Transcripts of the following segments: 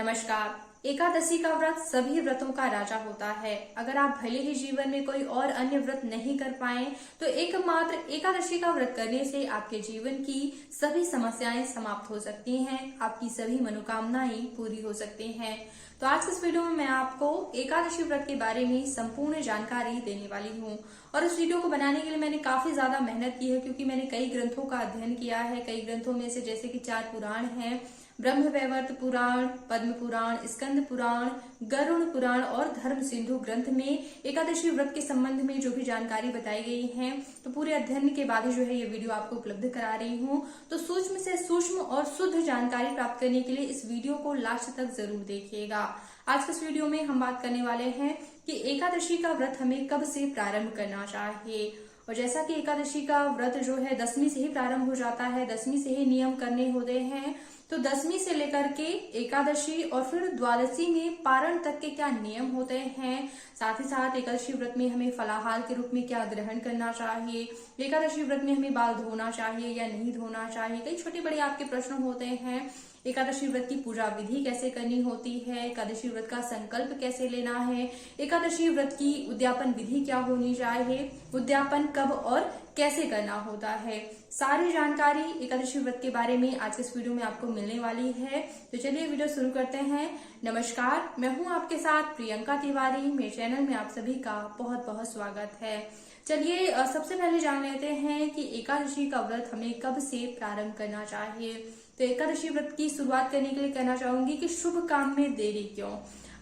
नमस्कार। एकादशी का व्रत सभी व्रतों का राजा होता है। अगर आप भले ही जीवन में कोई और अन्य व्रत नहीं कर पाए तो एकमात्र एकादशी का व्रत करने से आपके जीवन की सभी समस्याएं समाप्त हो सकती हैं, आपकी सभी मनोकामनाएं पूरी हो सकती हैं। तो आज इस वीडियो में मैं आपको एकादशी व्रत के बारे में संपूर्ण जानकारी देने वाली हूँ और इस वीडियो को बनाने के लिए मैंने काफी ज्यादा मेहनत की है, क्योंकि मैंने कई ग्रंथों का अध्ययन किया है। कई ग्रंथों में से जैसे कि 4 पुराण हैं, ब्रह्मवैवर्त पुराण, पद्म पुराण, स्कंद पुराण, गरुड़ पुराण और धर्म सिंधु ग्रंथ में एकादशी व्रत के संबंध में जो भी जानकारी बताई गई है, तो पूरे अध्ययन के बाद ही जो है ये वीडियो आपको उपलब्ध करा रही हूँ। तो सूक्ष्म से सूक्ष्म और शुद्ध जानकारी प्राप्त करने के लिए इस वीडियो को लास्ट तक जरूर देखिएगा। आज के इस वीडियो में हम बात करने वाले हैं कि एकादशी का व्रत हमें कब से प्रारंभ करना चाहिए। और जैसा कि एकादशी का व्रत जो है 10वीं से ही प्रारंभ हो जाता है, 10वीं से ही नियम करने होते हैं, तो 10वीं से लेकर के एकादशी और फिर द्वादशी में पारण तक के क्या नियम होते हैं, साथ ही साथ एकादशी व्रत में हमें फलाहार के रूप में क्या ग्रहण करना चाहिए, एकादशी व्रत में हमें बाल धोना चाहिए या नहीं धोना चाहिए, कई छोटे बड़े आपके प्रश्न होते हैं। एकादशी व्रत की पूजा विधि कैसे करनी होती है, एकादशी व्रत का संकल्प कैसे लेना है, एकादशी व्रत की उद्यापन विधि क्या होनी चाहिए, उद्यापन कब और कैसे करना होता है, सारी जानकारी एकादशी व्रत के बारे में आज इस वीडियो में आपको मिलने वाली है। तो चलिए वीडियो शुरू करते हैं। नमस्कार, मैं हूं आपके साथ प्रियंका तिवारी। मेरे चैनल में आप सभी का बहुत बहुत स्वागत है। चलिए सबसे पहले जान लेते हैं कि एकादशी का व्रत हमें कब से प्रारंभ करना चाहिए। तो एकादशी व्रत की शुरुआत करने के लिए कहना चाहूंगी कि शुभ काम में देरी क्यों।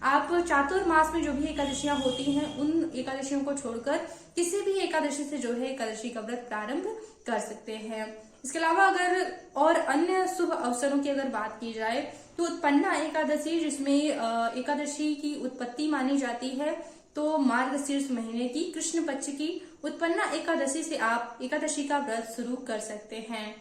आप चातुर्मास में जो भी एकादशियां होती हैं उन एकादशियों को छोड़कर किसी भी एकादशी से जो है एकादशी का व्रत प्रारंभ कर सकते हैं। इसके अलावा अगर और अन्य शुभ अवसरों की अगर बात की जाए तो उत्पन्ना एकादशी, जिसमें एकादशी की उत्पत्ति मानी जाती है, तो मार्गशीर्ष महीने की कृष्ण पक्ष की उत्पन्ना एकादशी से आप एकादशी का व्रत शुरू कर सकते हैं।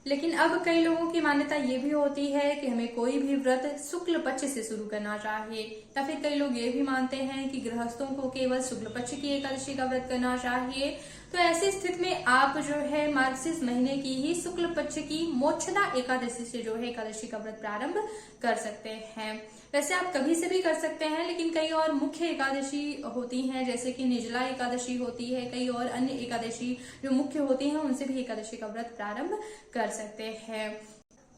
लेकिन अब कई लोगों की मान्यता ये भी होती है कि हमें कोई भी व्रत शुक्ल पक्ष से शुरू करना चाहिए, या फिर कई लोग ये भी मानते हैं कि गृहस्थों को केवल शुक्ल पक्ष की एकादशी का व्रत करना चाहिए। तो ऐसी स्थिति में आप जो है मार्गशीर्ष महीने की ही शुक्ल पक्ष की मोक्षदा एकादशी से जो है एकादशी का व्रत प्रारंभ कर सकते हैं। वैसे आप कभी से भी कर सकते हैं, लेकिन कई और मुख्य एकादशी होती हैं, जैसे कि निर्जला एकादशी होती है, कई और अन्य एकादशी जो मुख्य होती हैं उनसे भी एकादशी का व्रत प्रारंभ कर सकते हैं।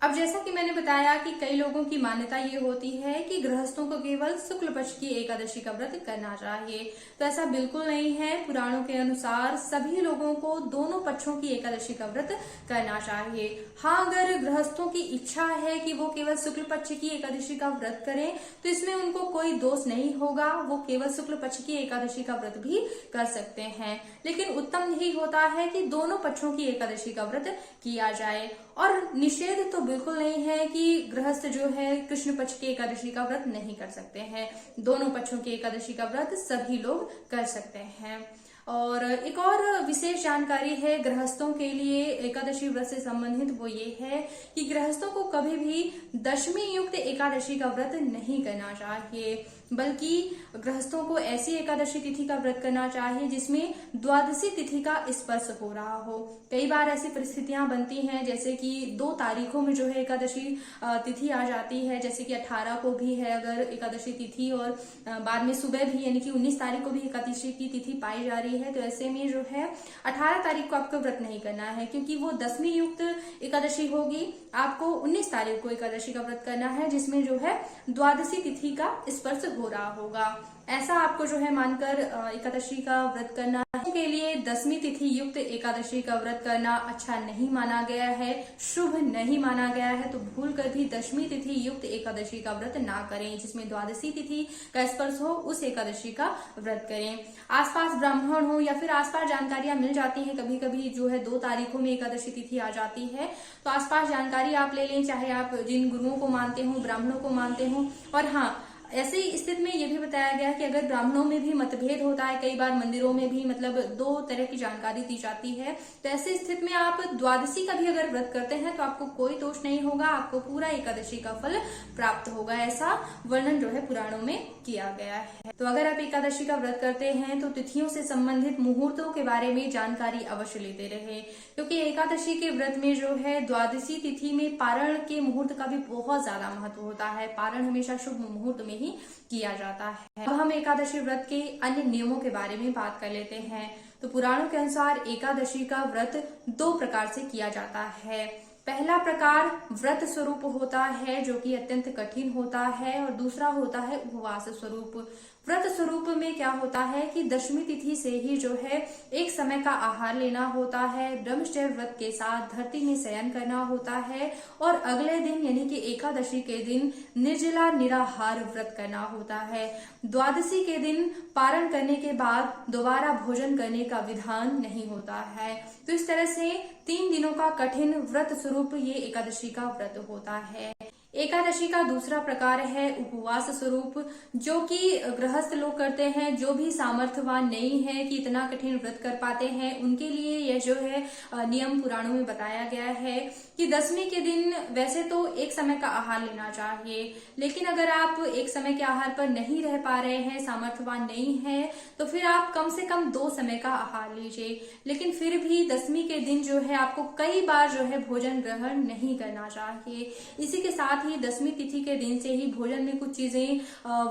अब जैसा कि मैंने बताया कि कई लोगों की मान्यता ये होती है कि गृहस्थों को केवल शुक्ल पक्ष की एकादशी का व्रत करना चाहिए, तो ऐसा बिल्कुल नहीं है। पुराणों के अनुसार सभी लोगों को दोनों पक्षों की एकादशी का व्रत करना चाहिए। हाँ, अगर गृहस्थों की इच्छा है कि वो केवल शुक्ल पक्ष की एकादशी का व्रत करें तो इसमें उनको कोई दोष नहीं होगा, वो केवल शुक्ल पक्ष की एकादशी का व्रत भी कर सकते हैं। लेकिन उत्तम यही होता है कि दोनों पक्षों की एकादशी का व्रत किया जाए। और निषेध तो बिल्कुल नहीं है कि गृहस्थ जो है कृष्ण पक्ष की एकादशी का व्रत नहीं कर सकते हैं। दोनों पक्षों की एकादशी का व्रत सभी लोग कर सकते हैं। और एक और विशेष जानकारी है गृहस्थों के लिए एकादशी व्रत से संबंधित, वो ये है कि गृहस्थों को कभी भी दशमी युक्त एकादशी का व्रत नहीं करना चाहिए, बल्कि गृहस्थों को ऐसी एकादशी तिथि का व्रत करना चाहिए जिसमें द्वादशी तिथि का स्पर्श हो रहा हो। कई बार ऐसी परिस्थितियां बनती हैं, जैसे कि 2 तारीखों में जो है एकादशी तिथि आ जाती है, जैसे कि 18 को भी है अगर एकादशी तिथि और बाद में सुबह भी यानी कि 19 तारीख को भी एकादशी की तिथि पाई जा रही है। तो ऐसे में जो है 18 तारीख को आपको व्रत नहीं करना है, क्योंकि वो दशमी युक्त एकादशी होगी। आपको 19 तारीख को एकादशी का व्रत करना है, जिसमें जो है द्वादशी तिथि का स्पर्श हो रहा होगा। ऐसा आपको जो है मानकर एकादशी का व्रत करना है। के लिए दशमी तिथि युक्त एकादशी का व्रत करना अच्छा नहीं माना गया है, शुभ नहीं माना गया है। तो भूल कर भी दशमी तिथि युक्त एकादशी का व्रत ना करें, जिसमें द्वादशी तिथि का स्पर्श हो उस एकादशी का व्रत करें। आसपास ब्राह्मण हो या फिर आसपास जानकारियां मिल जाती हैं, कभी कभी जो है 2 तारीखों में एकादशी तिथि आ जाती है, तो आसपास जानकारी आप ले लें, चाहे आप जिन गुरुओं को मानते हो, ब्राह्मणों को मानते हो। और हाँ, ऐसे ही स्थिति में ये भी बताया गया कि अगर ब्राह्मणों में भी मतभेद होता है, कई बार मंदिरों में भी मतलब दो तरह की जानकारी दी जाती है, तो ऐसी स्थिति में आप द्वादशी का भी अगर व्रत करते हैं तो आपको कोई दोष नहीं होगा, आपको पूरा एकादशी का फल प्राप्त होगा। ऐसा वर्णन जो है पुराणों में किया गया है। तो अगर आप एकादशी का व्रत करते हैं तो तिथियों से संबंधित मुहूर्तों के बारे में जानकारी अवश्य लेते रहे, क्योंकि एकादशी के व्रत में जो है द्वादशी तिथि में पारण के मुहूर्त का भी बहुत ज्यादा महत्व होता है। पारण हमेशा शुभ मुहूर्त में ही किया जाता है। अब हम एकादशी व्रत के अन्य नियमों के बारे में बात कर लेते हैं। तो पुराणों के अनुसार एकादशी का व्रत दो प्रकार से किया जाता है। पहला प्रकार व्रत स्वरूप होता है जो कि अत्यंत कठिन होता है, और दूसरा होता है उपवास स्वरूप। व्रत स्वरूप में क्या होता है कि दशमी तिथि से ही जो है एक समय का आहार लेना होता है, ब्रह्मचर्य व्रत के साथ धरती में शयन करना होता है, और अगले दिन यानी कि एकादशी के दिन निर्जला निराहार व्रत करना होता है। द्वादशी के दिन पारण करने के बाद दोबारा भोजन करने का विधान नहीं होता है। तो इस तरह से 3 दिनों का कठिन व्रत स्वरूप ये एकादशी का व्रत होता है। एकादशी का दूसरा प्रकार है उपवास स्वरूप, जो कि गृहस्थ लोग करते हैं, जो भी सामर्थ्यवान नहीं है कि इतना कठिन व्रत कर पाते हैं, उनके लिए यह जो है नियम पुराणों में बताया गया है कि दशमी के दिन वैसे तो एक समय का आहार लेना चाहिए, लेकिन अगर आप एक समय के आहार पर नहीं रह पा रहे हैं, सामर्थ्यवान नहीं है, तो फिर आप कम से कम 2 समय का आहार लीजिए। लेकिन फिर भी दशमी के दिन जो है आपको कई बार जो है भोजन ग्रहण नहीं करना चाहिए। इसी के साथ ही दशमी तिथि के दिन से ही भोजन में कुछ चीजें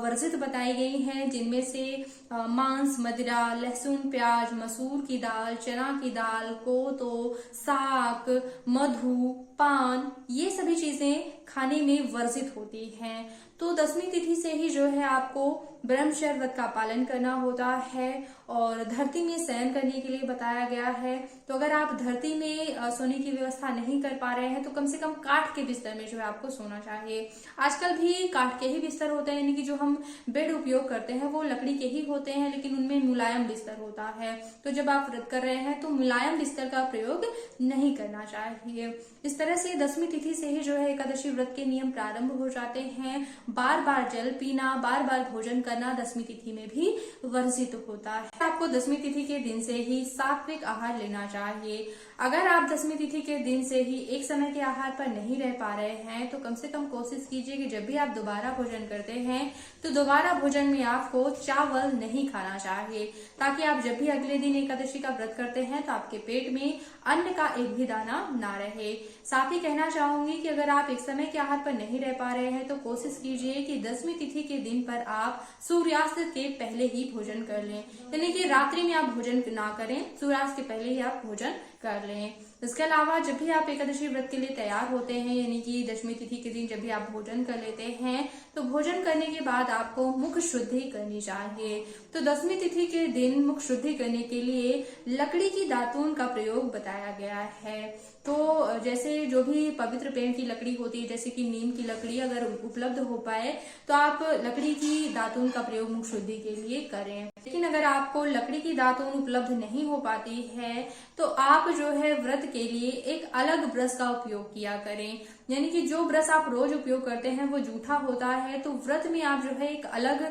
वर्जित बताई गई हैं, जिनमें से मांस, मदिरा, लहसुन, प्याज, मसूर की दाल, चना की दाल, कोतो, साग, मधु, पान, ये सभी चीजें खाने में वर्जित होती हैं। तो दशमी तिथि से ही जो है आपको ब्रह्मचर्य व्रत का पालन करना होता है, और धरती में शयन करने के लिए बताया गया है। तो अगर आप धरती में सोने की व्यवस्था नहीं कर पा रहे हैं तो कम से कम काठ के बिस्तर में जो है आपको सोना चाहिए। आजकल भी काठ के ही बिस्तर होते हैं, यानी कि जो हम बेड उपयोग करते हैं वो लकड़ी के ही होते हैं, लेकिन उनमें मुलायम बिस्तर होता है। तो जब आप व्रत कर रहे हैं तो मुलायम बिस्तर का प्रयोग नहीं करना चाहिए। इस तरह से दशमी तिथि से ही जो है एकादशी व्रत के नियम प्रारंभ हो जाते हैं। बार बार जल पीना, बार बार भोजन करना दशमी तिथि में भी वर्जित होता है। आपको दशमी तिथि के दिन से ही सात्विक आहार लेना चाहिए। अगर आप दशमी तिथि के दिन से ही एक समय के आहार पर नहीं रह पा रहे हैं तो कम से कम कोशिश कीजिए कि जब भी आप दोबारा भोजन करते हैं तो दोबारा भोजन में आपको चावल नहीं खाना चाहिए, ताकि आप जब भी अगले दिन एकादशी का व्रत करते हैं तो आपके पेट में अन्न का एक भी दाना ना रहे। साथ ही कहना चाहूंगी कि अगर आप एक समय के आहार पर नहीं रह पा रहे हैं तो कोशिश कीजिए कि दशमी तिथि के दिन पर आप सूर्यास्त के पहले ही भोजन कर लें, यानी कि रात्रि में आप भोजन ना करें, सूर्यास्त के पहले ही आप भोजन कर लें। इसके अलावा जब भी आप एकादशी व्रत के लिए तैयार होते हैं, यानी कि दशमी तिथि के दिन जब भी आप भोजन कर लेते हैं, तो भोजन करने के बाद आपको मुख शुद्धि करनी चाहिए। तो दशमी तिथि के दिन मुख शुद्धि करने के लिए लकड़ी की दातून का प्रयोग बताया गया है। तो जैसे जो भी पवित्र पेड़ की लकड़ी होती है, जैसे कि नीम की लकड़ी अगर उपलब्ध हो पाए तो आप लकड़ी की दातून का प्रयोग मुख शुद्धि के लिए करें। लेकिन अगर आपको लकड़ी की दातून उपलब्ध नहीं हो पाती है तो आप जो है व्रत के लिए एक अलग ब्रश का उपयोग किया करें, यानी कि जो ब्रश आप रोज उपयोग करते हैं वो जूठा होता है, तो व्रत में आप जो है एक अलग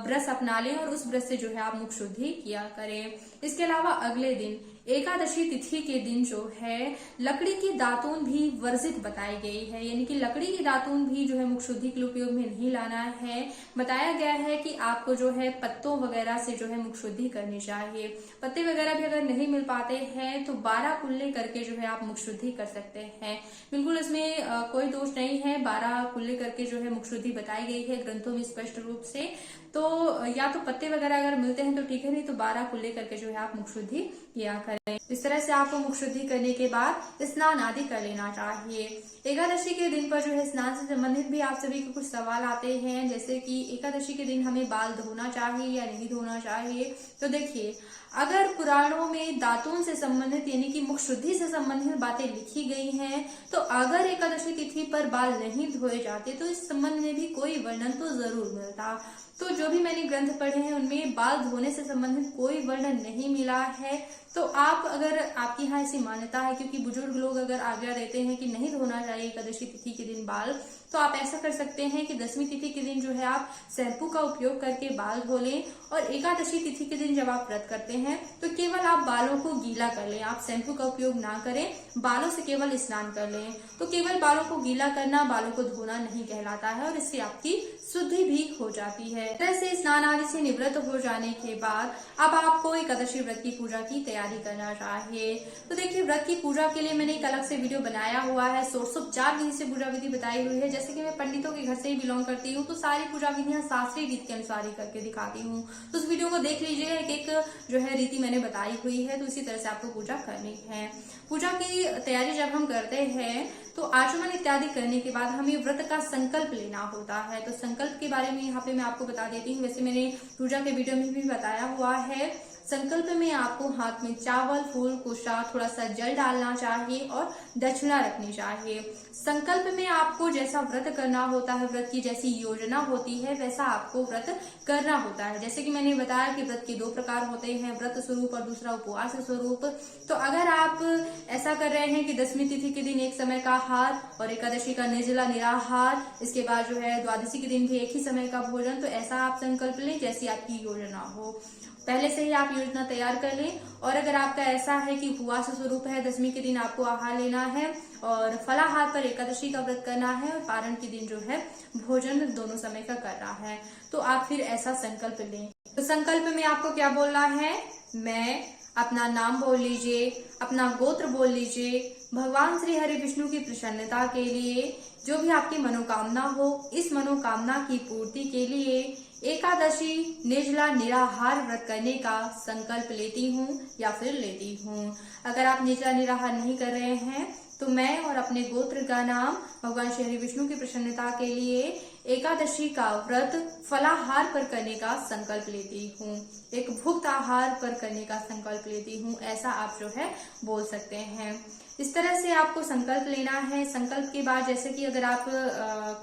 ब्रश अपना लें और उस ब्रश से जो है आप मुख शुद्धि किया करें। इसके अलावा अगले दिन एकादशी तिथि के दिन जो है लकड़ी की दातून भी वर्जित बताई गई है, यानी कि लकड़ी की दातून भी जो है मुख शुद्धि के उपयोग में नहीं लाना है। बताया गया है कि आपको जो है पत्तों वगैरह से जो है मुख शुद्धि करनी चाहिए। पत्ते वगैरह भी अगर नहीं मिल पाते हैं तो 12 कुल्ले करके जो है आप मुख शुद्धि कर सकते हैं। बिल्कुल इसमें कोई दोष नहीं है, 12 कुल्ले करके जो है मुख शुद्धि बताई गई है ग्रंथों में स्पष्ट रूप से। तो या तो पत्ते वगैरह अगर मिलते हैं तो ठीक है, नहीं तो 12 कुल्ले करके जो है आप मुख शुद्धि किया करें। इस तरह से आपको मुख शुद्धि करने के बाद स्नान आदि कर लेना चाहिए। एकादशी के दिन पर जो है स्नान से संबंधित भी आप सभी को कुछ सवाल आते हैं, जैसे कि एकादशी के दिन हमें बाल धोना चाहिए या नहीं धोना चाहिए। तो देखिए, अगर पुराणों में दातून से संबंधित यानी कि मुख शुद्धि से संबंधित बातें लिखी गई हैं, तो अगर एकादशी तिथि पर बाल नहीं धोए जाते तो इस संबंध में भी कोई वर्णन तो जरूर मिलता। तो जो भी मैंने ग्रंथ पढ़े हैं उनमें बाल धोने से संबंधित कोई वर्णन नहीं मिला है। तो आप अगर आपकी यहाँ ऐसी मान्यता है, क्योंकि बुजुर्ग लोग अगर आज्ञा देते हैं कि नहीं धोना चाहिए एकादशी तिथि के दिन बाल, तो आप ऐसा कर सकते हैं कि दसवीं तिथि के दिन जो है आप शैम्पू का उपयोग करके बाल धो लें, और एकादशी तिथि के दिन जब आप व्रत करते हैं तो केवल आप बालों को गीला कर लें, आप शैम्पू का उपयोग ना करें, बालों से केवल स्नान कर लें। तो केवल बालों को गीला करना बालों को धोना नहीं कहलाता है, और इससे आपकी शुद्धि भी हो जाती है। तरह से स्नान आदि से निवृत्त हो जाने के बाद अब आपको एकादशी व्रत की पूजा की तैयारी करना चाहिए। तो देखिए, व्रत की पूजा के लिए मैंने एक अलग से वीडियो बनाया हुआ है, षोडशोपचार विधि से पूजा विधि बताई हुई है। जैसे कि मैं पंडितों के घर से ही बिलोंग करती हूँ, तो सारी पूजा विधियां शास्त्रीय रीत के अनुसार ही करके दिखाती हूँ। तो उस वीडियो को देख लीजिए, एक एक जो है रीति मैंने बताई हुई है। तो इसी तरह से आपको पूजा करनी है। पूजा की तैयारी जब हम करते हैं तो आचमन इत्यादि करने के बाद हमें व्रत का संकल्प लेना होता है। तो संकल्प के बारे में यहाँ पे मैं आपको बता देती हूँ। वैसे मैंने पूजा के वीडियो में भी बताया हुआ है। संकल्प में आपको हाथ में चावल, फूल, कुशा, थोड़ा सा जल डालना चाहिए और दक्षिणा रखनी चाहिए। संकल्प में आपको जैसा व्रत करना होता है, व्रत की जैसी योजना होती है, वैसा आपको व्रत करना होता है। जैसे कि मैंने बताया कि व्रत के दो प्रकार होते हैं, व्रत स्वरूप और दूसरा उपवास स्वरूप। तो अगर आप ऐसा कर रहे हैं कि दसवीं तिथि के दिन एक समय का आहार और एकादशी का निर्जला निराहार, इसके बाद जो है द्वादशी के दिन भी एक ही समय का भोजन, तो ऐसा आप संकल्प लें जैसी आपकी योजना हो। पहले से ही आप योजना तैयार कर लें। और अगर आपका ऐसा है कि उपवास स्वरूप है, दसवीं के दिन आपको आहार लेना है और फलाहार पर एकादशी का व्रत करना है और पारण के दिन जो है भोजन दोनों समय का करना है, तो आप फिर ऐसा संकल्प लें। तो संकल्प में आपको क्या बोलना है? मैं, अपना नाम बोल लीजिए, अपना गोत्र बोल लीजिए, भगवान श्री हरि विष्णु की प्रसन्नता के लिए जो भी आपकी मनोकामना हो, इस मनोकामना की पूर्ति के लिए एकादशी निर्जला निराहार व्रत करने का संकल्प लेती हूँ या फिर लेती हूँ। अगर आप निर्जला निराहार नहीं कर रहे हैं तो मैं और अपने गोत्र का नाम भगवान श्री हरि विष्णु की प्रसन्नता के लिए एकादशी का व्रत फलाहार पर करने का संकल्प लेती हूँ, एक भुक्त आहार पर करने का संकल्प लेती हूँ, ऐसा आप जो है बोल सकते हैं। इस तरह से आपको संकल्प लेना है। संकल्प के बाद जैसे कि अगर आप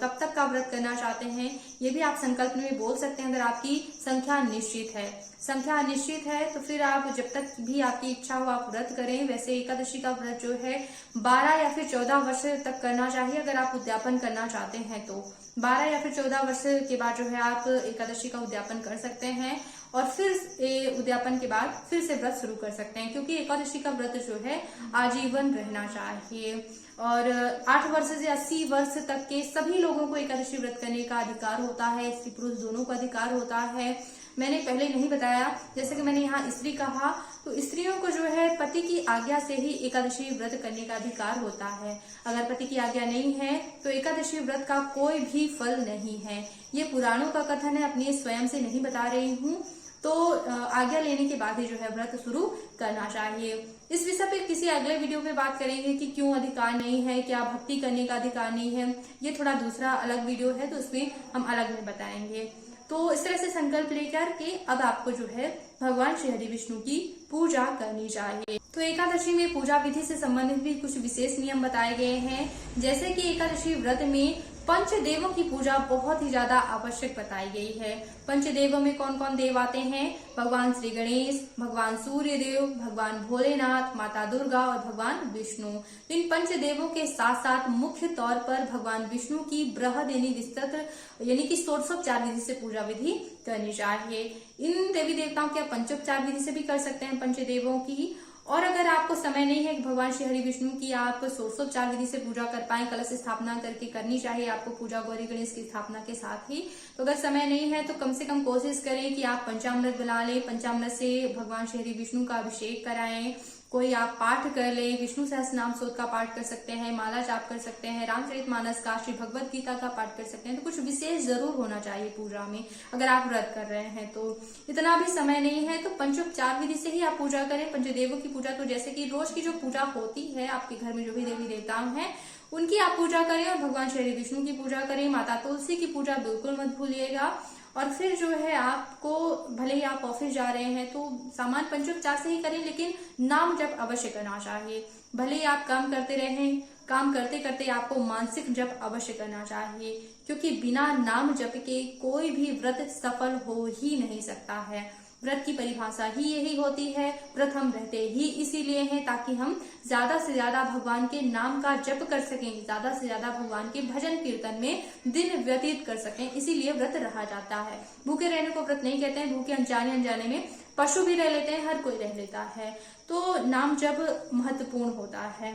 कब तक का व्रत करना चाहते हैं, ये भी आप संकल्प में बोल सकते हैं। अगर आपकी संख्या निश्चित है, संख्या निश्चित है तो फिर आप जब तक भी आपकी इच्छा हो आप व्रत करें। वैसे एकादशी का व्रत जो है 12 या फिर 14 वर्ष तक करना चाहिए। अगर आप उद्यापन करना चाहते हैं तो 12 या फिर 14 वर्ष के बाद जो है आप एकादशी का उद्यापन कर सकते हैं, और फिर उद्यापन के बाद फिर से व्रत शुरू कर सकते हैं, क्योंकि एकादशी का व्रत जो है आजीवन रहना चाहिए। और 8 वर्ष से 80 वर्ष तक के सभी लोगों को एकादशी व्रत करने का अधिकार होता है, स्त्री पुरुष दोनों को अधिकार होता है। मैंने पहले नहीं बताया, जैसे कि मैंने यहाँ स्त्री कहा, तो स्त्रियों को जो है पति की आज्ञा से ही एकादशी व्रत करने का अधिकार होता है। अगर पति की आज्ञा नहीं है तो एकादशी व्रत का कोई भी फल नहीं है। ये पुराणों का कथन है, अपने स्वयं से नहीं बता रही हूँ। तो आज्ञा लेने के बाद ही जो है व्रत शुरू करना चाहिए। इस विषय पे किसी अगले वीडियो में बात करेंगे कि क्यों अधिकार नहीं है, क्या भक्ति करने का अधिकार नहीं है। ये थोड़ा दूसरा अलग वीडियो है, तो उसमें हम अलग में बताएंगे। तो इस तरह से संकल्प लेकर के अब आपको जो है भगवान श्री हरि विष्णु की पूजा करनी चाहिए। तो एकादशी में पूजा विधि से संबंधित भी कुछ विशेष नियम बताए गए हैं। जैसे कि एकादशी व्रत में पंचदेवों की पूजा बहुत ही ज्यादा आवश्यक बताई गई है। पंचदेवों में कौन कौन देव आते हैं? भगवान श्री गणेश, भगवान सूर्य देव, भगवान भोलेनाथ, माता दुर्गा और भगवान विष्णु। इन पंचदेवों के साथ साथ मुख्य तौर पर भगवान विष्णु की बृहद यानी विस्तृत यानी कि षोडशोपचार विधि से पूजा विधि करनी चाहिए। इन देवी देवताओं की आप पंचोपचार विधि से भी कर सकते हैं पंचदेवों की। और अगर आपको समय नहीं है कि भगवान श्री हरि विष्णु की आप षोडशोपचार विधि से पूजा कर पाए, कलश स्थापना करके करनी चाहिए आपको पूजा गौरी गणेश की स्थापना के साथ ही। तो अगर समय नहीं है तो कम से कम कोशिश करें कि आप पंचामृत बना लें, पंचामृत से भगवान श्री हरि विष्णु का अभिषेक कराएं। कोई आप पाठ कर ले, विष्णु सहस्त्रनाम स्तोत्र का पाठ कर सकते हैं, माला जाप कर सकते हैं, रामचरितमानस का, श्री भगवत गीता का पाठ कर सकते हैं। तो कुछ विशेष जरूर होना चाहिए पूजा में अगर आप व्रत कर रहे हैं तो। इतना भी समय नहीं है तो पंचोपचार विधि से ही आप पूजा करें। पंचदेवों की पूजा तो जैसे कि रोज की जो पूजा होती है आपके घर में जो भी देवी देवता हैं उनकी आप पूजा करें, और भगवान श्री विष्णु की पूजा करें। माता तुलसी की पूजा बिल्कुल मत भूलिएगा। और फिर जो है आपको, भले ही आप ऑफिस जा रहे हैं तो सामान पंचोपचार से ही करें, लेकिन नाम जप अवश्य करना चाहिए। भले ही आप काम करते रहें, काम करते करते आपको मानसिक जप अवश्य करना चाहिए, क्योंकि बिना नाम जप के कोई भी व्रत सफल हो ही नहीं सकता है। व्रत की परिभाषा ही यही होती है। व्रत हम रहते ही इसीलिए हैं ताकि हम ज्यादा से ज्यादा भगवान के नाम का जप कर सकें, ज्यादा से ज्यादा भगवान के भजन कीर्तन में दिन व्यतीत कर सकें, इसीलिए व्रत रहा जाता है। भूखे रहने को व्रत नहीं कहते हैं। भूखे अनजाने अनजाने में पशु भी रह लेते हैं, हर कोई रह लेता है। तो नाम जप महत्वपूर्ण होता है।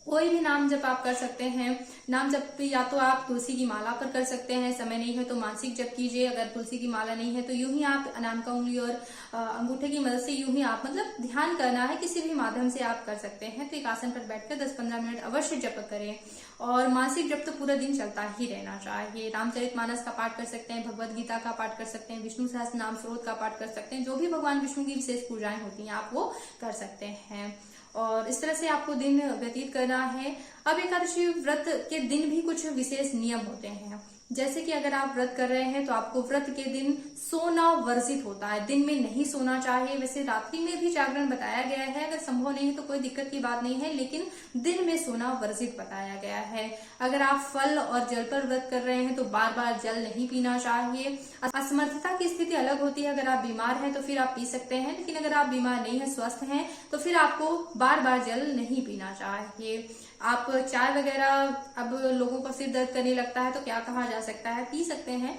कोई भी नाम जप आप कर सकते हैं। नाम जप या तो आप तुलसी की माला पर कर सकते हैं, समय नहीं है तो मानसिक जप कीजिए। अगर तुलसी की माला नहीं है तो यूं ही आप अनाम का उंगली और अंगूठे की मदद से यूं ही आप मतलब ध्यान करना है, किसी भी माध्यम से आप कर सकते हैं। तो एक आसन पर बैठकर 10-15 मिनट अवश्य जप करें। और मानसिक जप तो पूरा दिन चलता ही रहना चाहिए। रामचरितमानस का पाठ कर सकते हैं, भगवद गीता का पाठ कर सकते हैं, विष्णु सहस्त्र नाम स्रोत का पाठ कर सकते हैं। जो भी भगवान विष्णु की विशेष पूजाएं होती हैं आप वो कर सकते हैं। और इस तरह से आपको दिन व्यतीत करना है। अब एकादशी व्रत के दिन भी कुछ विशेष नियम होते हैं। जैसे कि अगर आप व्रत कर रहे हैं तो आपको व्रत के दिन सोना वर्जित होता है, दिन में नहीं सोना चाहिए। वैसे रात्रि में भी जागरण बताया गया है, अगर संभव नहीं है तो कोई दिक्कत की बात नहीं है, लेकिन दिन में सोना वर्जित बताया गया है। अगर आप फल और जल पर व्रत कर रहे हैं तो बार बार जल नहीं पीना चाहिए। असमर्थता की स्थिति अलग होती है। अगर आप बीमार हैं तो फिर आप पी सकते हैं, लेकिन अगर आप बीमार नहीं है, स्वस्थ हैं, तो फिर आपको बार बार जल नहीं पीना चाहिए। आप चाय वगैरह, अब लोगों को सिर दर्द करने लगता है तो क्या कहा जा सकता है, पी सकते हैं।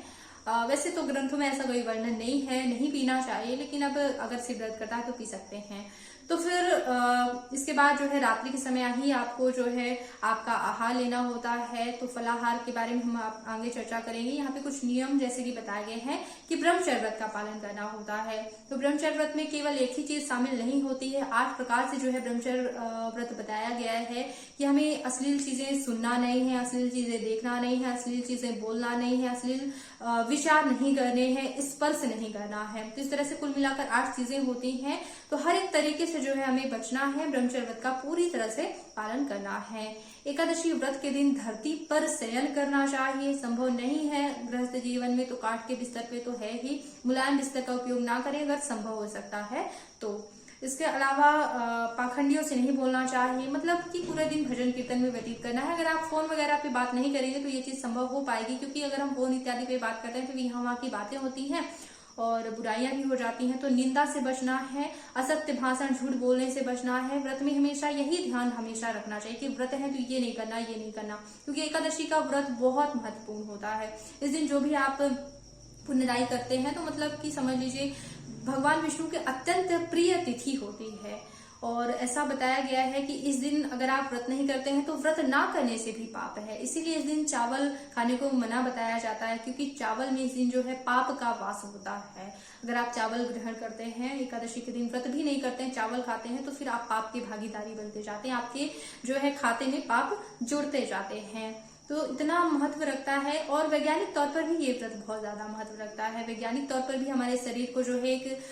वैसे तो ग्रंथों में ऐसा कोई वर्णन नहीं है, नहीं पीना चाहिए, लेकिन अब अगर सिर दर्द करता है तो पी सकते हैं। तो फिर इसके बाद जो है रात्रि के समय ही आपको जो है आपका आहार लेना होता है। तो फलाहार के बारे में हम आगे चर्चा करेंगे। यहाँ पे कुछ नियम जैसे कि बताए गए हैं कि ब्रह्मचर्य व्रत का पालन करना होता है। तो ब्रह्मचर्य व्रत में केवल एक ही चीज शामिल नहीं होती है, 8 प्रकार से जो है ब्रह्मचर्य व्रत बताया गया है कि हमें अश्लील चीजें सुनना नहीं है, अश्लील चीजें देखना नहीं है, अश्लील चीजें बोलना नहीं है, अश्लील विचार नहीं करने हैं, स्पर्श नहीं करना है। तो इस तरह से कुल मिलाकर 8 चीजें होती हैं। तो हर एक तरीके से जो है हमें बचना है, ब्रह्मचर्य व्रत का पूरी तरह से पालन करना है। एकादशी व्रत के दिन धरती पर शयन करना चाहिए। संभव नहीं है गृहस्थ जीवन में तो काठ के बिस्तर पे तो है ही, मुलायम बिस्तर का उपयोग ना करें अगर संभव हो सकता है तो। इसके अलावा पाखंडियों से नहीं बोलना चाहिए, मतलब कि पूरे दिन भजन कीर्तन में व्यतीत करना है। अगर आप फोन वगैरह पे बात नहीं करेंगे तो ये चीज संभव हो पाएगी, क्योंकि अगर हम फोन इत्यादि पे बात करते हैं तो यहाँ वहाँ की बातें होती हैं और बुराइयां भी हो जाती हैं। तो निंदा से बचना है, असत्य भाषण झूठ बोलने से बचना है। व्रत में हमेशा यही ध्यान हमेशा रखना चाहिए कि व्रत है तो ये नहीं करना, ये नहीं करना, क्योंकि एकादशी का व्रत बहुत महत्वपूर्ण होता है। इस दिन जो भी आप पुण्यदायी करते हैं तो मतलब कि समझ लीजिए भगवान विष्णु के अत्यंत प्रिय तिथि होती है। और ऐसा बताया गया है कि इस दिन अगर आप व्रत नहीं करते हैं तो व्रत ना करने से भी पाप है। इसीलिए इस दिन चावल खाने को मना बताया जाता है, क्योंकि चावल में इस दिन जो है पाप का वास होता है। अगर आप चावल ग्रहण करते हैं एकादशी के दिन, व्रत भी नहीं करते हैं, चावल खाते हैं, तो फिर आप पाप की भागीदारी बनते जाते हैं, आपके जो है खाते में पाप जुड़ते जाते हैं। तो इतना महत्व रखता है। और वैज्ञानिक तौर पर भी ये व्रत बहुत ज्यादा महत्व रखता है। वैज्ञानिक तौर पर भी हमारे शरीर को जो है एक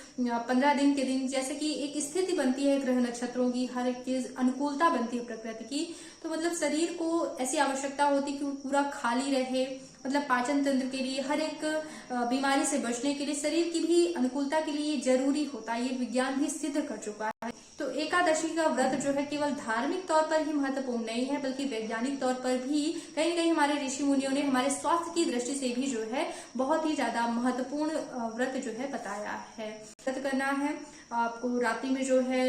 15 दिन के दिन जैसे कि एक स्थिति बनती है ग्रह नक्षत्रों की, हर एक चीज अनुकूलता बनती है प्रकृति की, तो मतलब शरीर को ऐसी आवश्यकता होती है कि वो पूरा खाली रहे। मतलब पाचन तंत्र के लिए, हर एक बीमारी से बचने के लिए, शरीर की भी अनुकूलता के लिए ये जरूरी होता है। ये विज्ञान भी सिद्ध कर चुका है। तो एकादशी का व्रत जो है केवल धार्मिक तौर पर ही महत्वपूर्ण नहीं है, बल्कि वैज्ञानिक तौर पर भी कहीं कहीं हमारे ऋषि मुनियों ने हमारे स्वास्थ्य की दृष्टि से भी जो है बहुत ही ज्यादा महत्वपूर्ण व्रत जो है बताया है। व्रत करना है आपको। रात्रि में जो है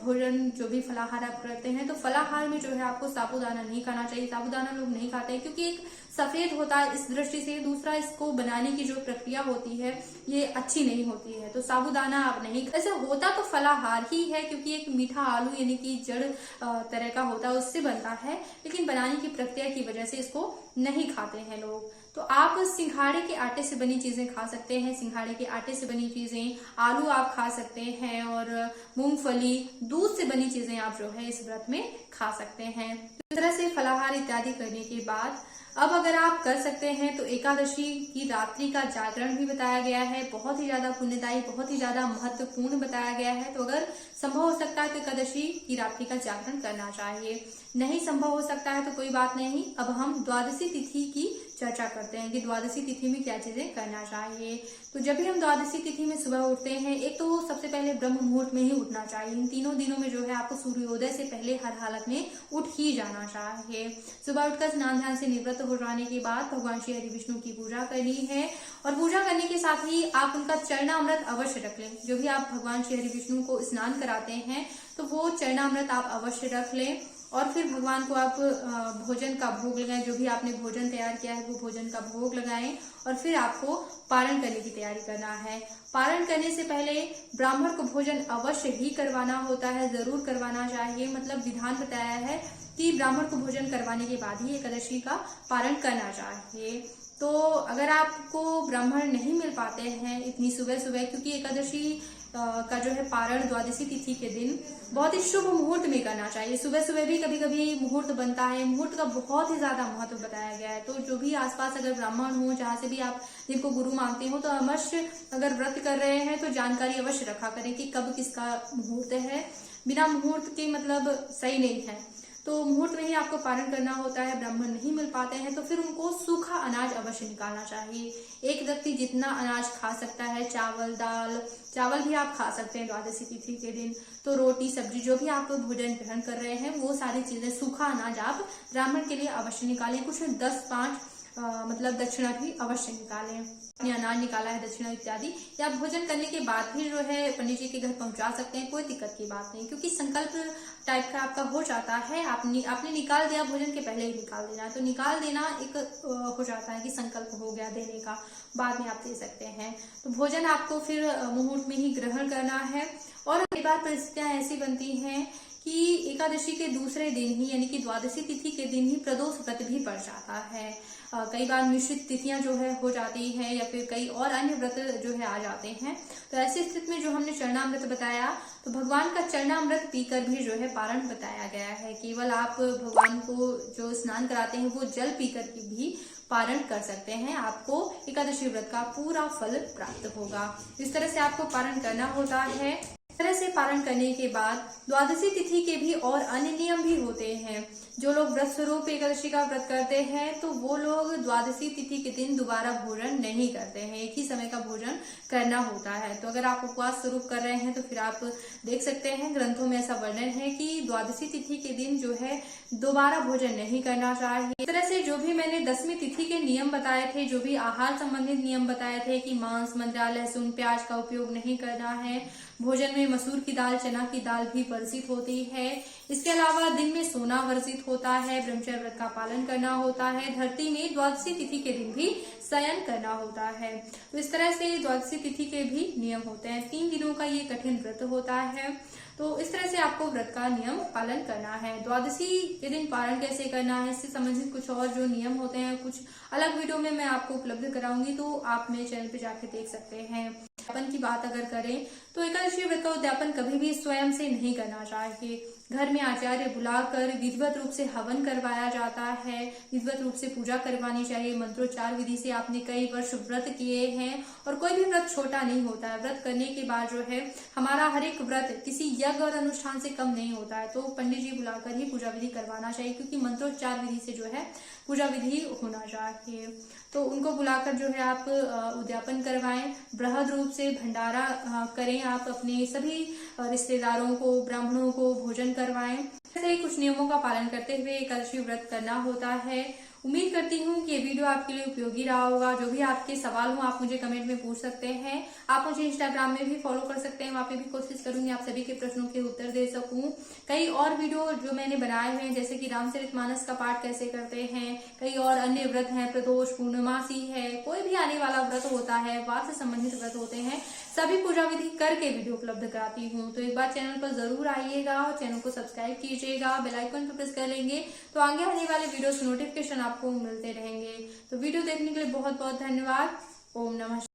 भोजन जो भी फलाहार आप करते हैं तो फलाहार में जो है आपको साबूदाना नहीं खाना चाहिए। साबूदाना लोग नहीं खाते हैं क्योंकि एक सफेद होता है इस दृष्टि से, दूसरा इसको बनाने की जो प्रक्रिया होती है ये अच्छी नहीं होती है। तो साबूदाना आप नहीं, ऐसे होता तो फलाहार ही है क्योंकि एक मीठा आलू यानी कि जड़ तरह का होता है, उससे बनता है, लेकिन बनाने की प्रक्रिया की वजह से इसको नहीं खाते हैं लोग। तो आप सिंघाड़े के आटे से बनी चीजें खा सकते हैं, सिंघाड़े के आटे से बनी चीजें, आलू आप खा सकते हैं, और मूंगफली, दूध से बनी चीजें आप जो है इस व्रत में खा सकते हैं। इस तरह से फलाहार इत्यादि करने के बाद अब अगर आप कर सकते हैं तो एकादशी की रात्रि का जागरण भी बताया गया है, बहुत ही ज्यादा पुण्यदायी, बहुत ही ज्यादा महत्वपूर्ण बताया गया है। तो अगर संभव हो सकता है तो एकादशी की रात्रि का जागरण करना चाहिए। नहीं संभव हो सकता है तो कोई बात नहीं, अब हम द्वादशी तिथि की चर्चा करते हैं कि द्वादशी तिथि में क्या चीजें करना चाहिए। तो जब भी हम द्वादशी तिथि में सुबह उठते हैं, एक तो सबसे पहले ब्रह्म मुहूर्त में ही उठना चाहिए। इन तीनों दिनों में जो है आपको सूर्योदय से पहले हर हालत में उठ ही जाना चाहिए। सुबह उठकर स्नान ध्यान से निवृत्त हो जाने के बाद भगवान श्री हरि विष्णु की पूजा करनी है, और पूजा करने के साथ ही आप उनका चरणामृत अवश्य रख लें। जो भी आप भगवान श्री हरि विष्णु को स्नान कराते हैं तो वो चरणामृत आप अवश्य रख लें, और फिर भगवान को आप भोजन का भोग लगाएं। जो भी आपने भोजन तैयार किया है वो भोजन का भोग लगाएं, और फिर आपको पारण करने की तैयारी करना है। पारण करने से पहले ब्राह्मण को भोजन अवश्य ही करवाना होता है, जरूर करवाना चाहिए। मतलब विधान बताया है कि ब्राह्मण को भोजन करवाने के बाद ही एकादशी का पारण करना चाहिए। तो अगर आपको ब्राह्मण नहीं मिल पाते हैं इतनी सुबह सुबह, क्योंकि एकादशी का जो है पारण द्वादशी तिथि के दिन बहुत ही शुभ मुहूर्त में करना चाहिए। सुबह सुबह भी कभी कभी मुहूर्त बनता है, मुहूर्त का बहुत ही ज्यादा महत्व बताया गया है। तो जो भी आसपास अगर ब्राह्मण हो, जहाँ से भी आप जिनको गुरु मानते हो, तो अवश्य अगर व्रत कर रहे हैं तो जानकारी अवश्य रखा करें कि कब किसका मुहूर्त है। बिना मुहूर्त के मतलब सही नहीं है। तो मुहूर्त में ही आपको पारण करना होता है। ब्राह्मण नहीं मिल पाते हैं तो फिर उनको सूखा अनाज अवश्य निकालना चाहिए। एक व्यक्ति जितना अनाज खा सकता है, चावल दाल, चावल भी आप खा सकते हैं द्वादशी तिथि के दिन। तो रोटी सब्जी जो भी आप भोजन ग्रहण कर रहे हैं वो सारी चीजें, सूखा अनाज आप ब्राह्मण के लिए अवश्य निकालें। कुछ 10-5 मतलब दक्षिणा भी अवश्य निकालें। अपने अनाज निकाला है, दक्षिणा इत्यादि, या भोजन करने के बाद भी जो है पंडित जी के घर पहुंचा सकते हैं, कोई दिक्कत की बात नहीं। क्योंकि संकल्प टाइप का आपका हो जाता है, आपने निकाल दिया, भोजन के पहले ही निकाल देना। तो निकाल देना एक हो जाता है कि संकल्प हो गया देने का, बाद में आप दे सकते हैं। तो भोजन आपको फिर मुहूर्त में ही ग्रहण करना है। और कई बार परिस्थितियां ऐसी बनती हैं कि एकादशी के दूसरे दिन ही, यानी कि द्वादशी तिथि के दिन ही प्रदोष व्रत भी पड़ जाता है। कई बार मिश्रित तिथियां जो है हो जाती है, या फिर कई और अन्य व्रत जो है आ जाते हैं। तो ऐसी स्थिति में जो हमने चरणामृत बताया, तो भगवान का चरणामृत पीकर भी जो है पारण बताया गया है। केवल आप भगवान को जो स्नान कराते हैं वो जल पीकर के भी पारण कर सकते हैं। आपको एकादशी व्रत का पूरा फल प्राप्त होगा। इस तरह से आपको पारण करना होता है। इस तरह से पारण करने के बाद द्वादशी तिथि के भी और अन्य नियम भी होते हैं। जो लोग व्रत स्वरूप एकादशी का व्रत करते हैं तो वो लोग द्वादशी तिथि के दिन दोबारा भोजन नहीं करते हैं, एक ही समय का भोजन करना होता है। तो अगर आप उपवास स्वरूप कर रहे हैं तो फिर आप देख सकते हैं ग्रंथों में ऐसा वर्णन है कि द्वादशी तिथि के दिन जो है दोबारा भोजन नहीं करना चाहिए। इस तरह से जो भी मैंने 10वीं तिथि के नियम बताए थे, जो भी आहार संबंधित नियम बताए थे कि मांस, मंद्रा, लहसुन, प्याज का उपयोग नहीं करना है, भोजन में मसूर की दाल, चना की दाल भी वर्जित होती है। इसके अलावा दिन में सोना वर्जित होता है, ब्रह्मचर्य व्रत का पालन करना होता है, धरती में द्वादशी तिथि के दिन भी शयन करना होता है। तो इस तरह से द्वादशी तिथि के भी नियम होते हैं। 3 दिनों का ये कठिन व्रत होता है। तो इस तरह से आपको व्रत का नियम पालन करना है। द्वादशी के दिन पारण कैसे करना है, इससे संबंधित कुछ और जो नियम होते हैं कुछ अलग वीडियो में मैं आपको उपलब्ध कराऊंगी, तो आप मेरे चैनल पे जाके देख सकते हैं। उद्यापन की बात अगर करें तो एकादशी व्रत का उद्यापन कभी भी स्वयं से नहीं करना चाहिए। घर में आचार्य बुलाकर विधिवत रूप से हवन करवाया जाता है, विधिवत रूप से पूजा करवानी चाहिए। मंत्रोच्चार विधि से आपने कई वर्ष व्रत किए हैं, और कोई भी व्रत छोटा नहीं होता है। व्रत करने के बाद जो है हमारा हर एक व्रत किसी यज्ञ और अनुष्ठान से कम नहीं होता है। तो पंडित जी बुलाकर ही पूजा विधि करवाना चाहिए, क्योंकि मंत्रोच्चार विधि से जो है पूजा विधि होना चाहिए। तो उनको बुलाकर जो है आप उद्यापन करवाएं, बृहद रूप से भंडारा करें। आप अपने सभी रिश्तेदारों को, ब्राह्मणों को भोजन करवाएं। ऐसे ही कुछ नियमों का पालन करते हुए एकादशी व्रत करना होता है। उम्मीद करती हूँ कि ये वीडियो आपके लिए उपयोगी रहा होगा। जो भी आपके सवाल हो आप मुझे कमेंट में पूछ सकते हैं। आप मुझे इंस्टाग्राम में भी फॉलो कर सकते हैं, वहाँ पे भी कोशिश करूंगी आप सभी के प्रश्नों के उत्तर दे सकूं। कई और वीडियो जो मैंने बनाए हैं, जैसे कि रामचरितमानस का पाठ कैसे करते हैं, कई और अन्य व्रत हैं, प्रदोष, पूर्णमासी है, कोई भी आने वाला व्रत होता है, वार से संबंधित व्रत होते हैं, सभी पूजा विधि करके वीडियो उपलब्ध कराती हूँ। तो एक बार चैनल पर जरूर आइएगा और चैनल को सब्सक्राइब कीजिएगा, बेल आइकन पर प्रेस कर लेंगे तो आगे आने वाले वीडियो के नोटिफिकेशन आपको मिलते रहेंगे। तो वीडियो देखने के लिए बहुत बहुत धन्यवाद। ओम नमः।